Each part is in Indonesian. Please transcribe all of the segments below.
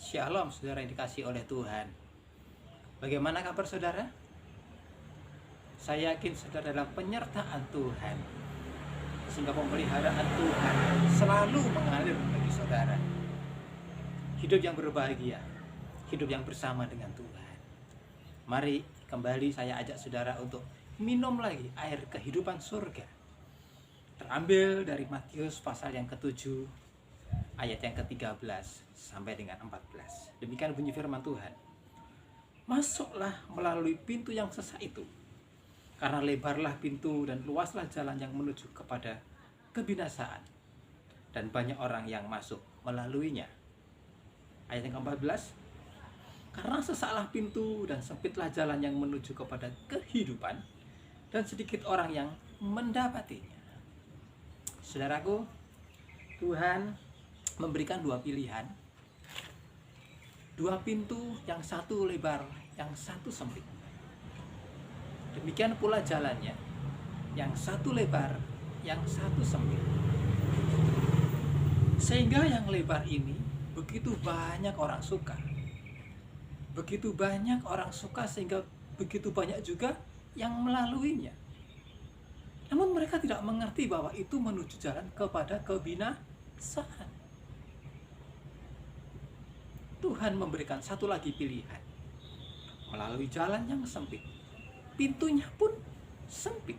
Shalom saudara yang dikasih oleh Tuhan. Bagaimana kabar saudara? Saya yakin saudara dalam penyertaan Tuhan, sehingga pemeliharaan Tuhan selalu mengalir bagi saudara. Hidup yang berbahagia, hidup yang bersama dengan Tuhan. Mari kembali saya ajak saudara untuk minum lagi air kehidupan surga. Terambil dari Matius pasal yang ke-7 ayat yang ke-13 sampai dengan 14. Demikian bunyi firman Tuhan. Masuklah melalui pintu yang sesak itu, karena lebarlah pintu dan luaslah jalan yang menuju kepada kebinasaan, dan banyak orang yang masuk melaluinya. Ayat yang ke-14. Karena sesaklah pintu dan sempitlah jalan yang menuju kepada kehidupan, dan sedikit orang yang mendapatinya. Saudaraku, Tuhan memberikan dua pilihan, dua pintu, yang satu lebar, yang satu sempit. Demikian pula jalannya, yang satu lebar, yang satu sempit. Sehingga yang lebar ini begitu banyak orang suka. Begitu banyak orang suka sehingga begitu banyak juga yang melaluinya. Namun mereka tidak mengerti bahwa itu menuju jalan kepada kebinasaan. Tuhan memberikan satu lagi pilihan, melalui jalan yang sempit. Pintunya pun sempit,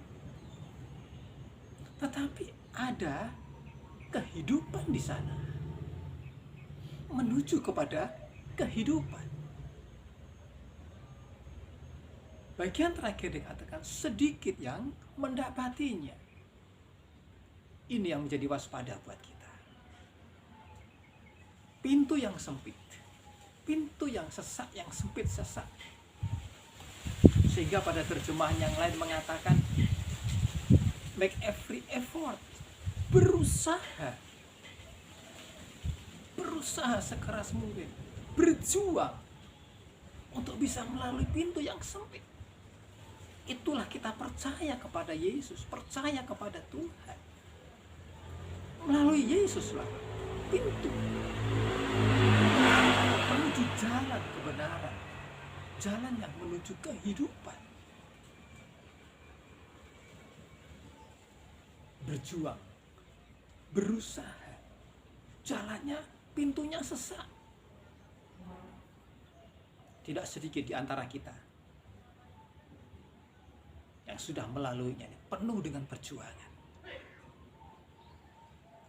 tetapi ada kehidupan di sana, menuju kepada kehidupan. Bagian terakhir dikatakan sedikit yang mendapatinya. Ini yang menjadi waspada buat kita. Pintu yang sempit, pintu yang sesak, yang sempit sesak. Sehingga pada terjemahan yang lain mengatakan make every effort, berusaha sekeras mungkin, berjuang untuk bisa melalui pintu yang sempit. Itulah kita percaya kepada Yesus, percaya kepada Tuhan. Melalui Yesuslah pintu menuju jalan kebenaran, jalan yang menuju kehidupan. Berjuang, berusaha, jalannya, pintunya sesak. Tidak sedikit di antara kita yang sudah melaluinya, penuh dengan perjuangan.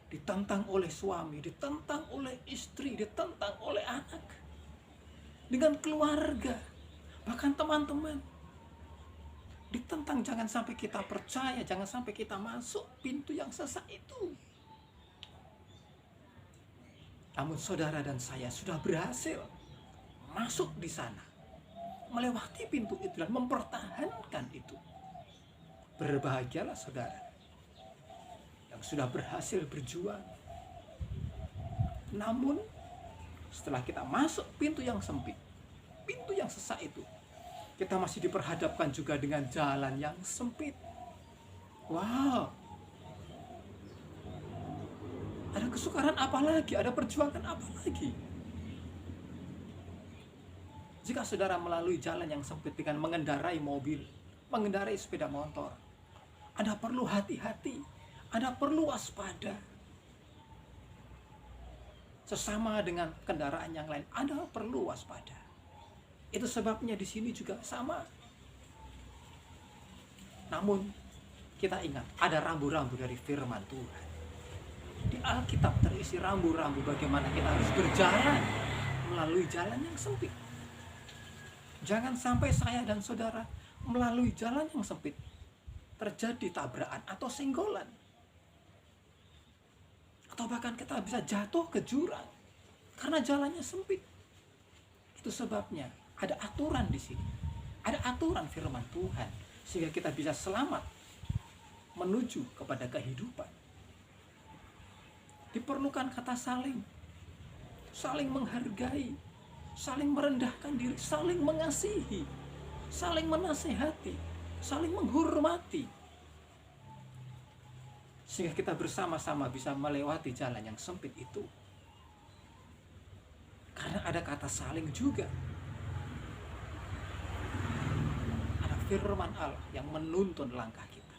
Ditentang oleh suami, ditentang oleh istri, ditentang oleh anak, dengan keluarga, bahkan teman-teman. Ditentang jangan sampai kita percaya, jangan sampai kita masuk pintu yang sesak itu. Namun saudara dan saya sudah berhasil masuk di sana, melewati pintu itu dan mempertahankan itu. Berbahagialah saudara yang sudah berhasil berjuang. Namun setelah kita masuk pintu yang sempit, pintu yang sesak itu, kita masih diperhadapkan juga dengan jalan yang sempit. Wow, ada kesukaran apa lagi? Ada perjuangan apa lagi? Jika saudara melalui jalan yang sempit dengan mengendarai mobil, mengendarai sepeda motor, Anda perlu hati-hati, Anda perlu waspada. Sesama dengan kendaraan yang lain, Anda perlu waspada. Itu sebabnya di sini juga sama. Namun kita ingat, ada rambu-rambu dari firman Tuhan. Di Alkitab terisi rambu-rambu bagaimana kita harus berjalan melalui jalan yang sempit. Jangan sampai saya dan saudara melalui jalan yang sempit terjadi tabrakan atau senggolan, atau bahkan kita bisa jatuh ke jurang karena jalannya sempit. Itu sebabnya ada aturan di sini, ada aturan firman Tuhan, sehingga kita bisa selamat menuju kepada kehidupan. Diperlukan kata saling menghargai, saling merendahkan diri, saling mengasihi, saling menasehati, saling menghormati, sehingga kita bersama-sama bisa melewati jalan yang sempit itu. Karena ada kata saling juga. Ada firman Allah yang menuntun langkah kita.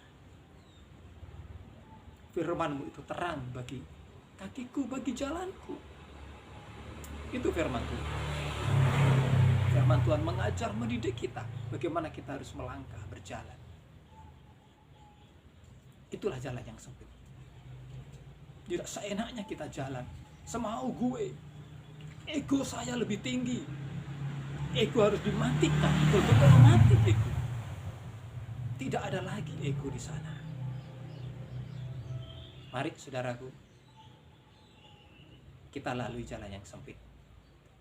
Firman-Mu itu terang bagi kakiku, bagi jalanku. Itu firman Tuhan. Firman Tuhan mengajar, mendidik kita bagaimana kita harus melangkah, berjalan. Itulah jalan yang sempit. Tidak seenaknya kita jalan, semau gue. Ego saya lebih tinggi. Ego harus dimatikan, betul-betul mati ego. Tidak ada lagi ego di sana. Mari saudaraku, kita lalui jalan yang sempit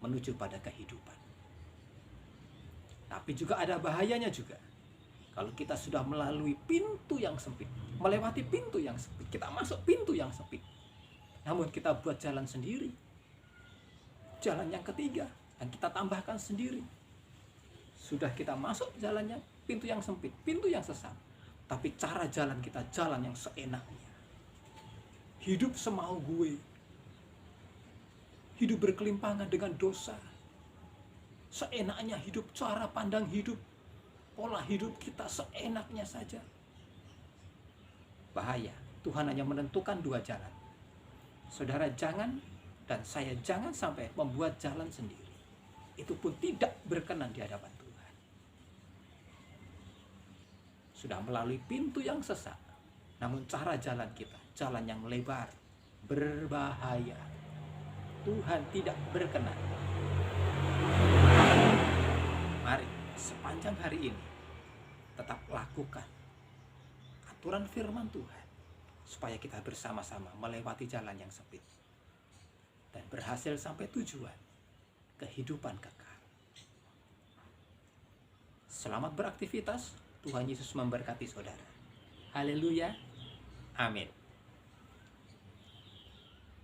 menuju pada kehidupan. Tapi juga ada bahayanya juga. Kalau kita sudah melalui pintu yang sempit, melewati pintu yang sempit, kita masuk pintu yang sempit, namun kita buat jalan sendiri, jalan yang ketiga, dan kita tambahkan sendiri. Sudah kita masuk jalannya, pintu yang sempit, pintu yang sesat, tapi cara jalan kita jalan yang seenaknya. Hidup semau gue, hidup berkelimpangan dengan dosa, seenaknya hidup, cara pandang hidup, pola hidup kita seenaknya saja. Bahaya. Tuhan hanya menentukan dua jalan. Saudara jangan dan saya jangan sampai membuat jalan sendiri. Itu pun tidak berkenan di hadapan Tuhan. Sudah melalui pintu yang sesat, namun cara jalan kita, jalan yang lebar, berbahaya. Tuhan tidak berkenan. Mari sepanjang hari ini tetap lakukan aturan firman Tuhan supaya kita bersama-sama melewati jalan yang sempit dan berhasil sampai tujuan, kehidupan kekal. Selamat beraktivitas. Tuhan Yesus memberkati saudara. Haleluya. Amin.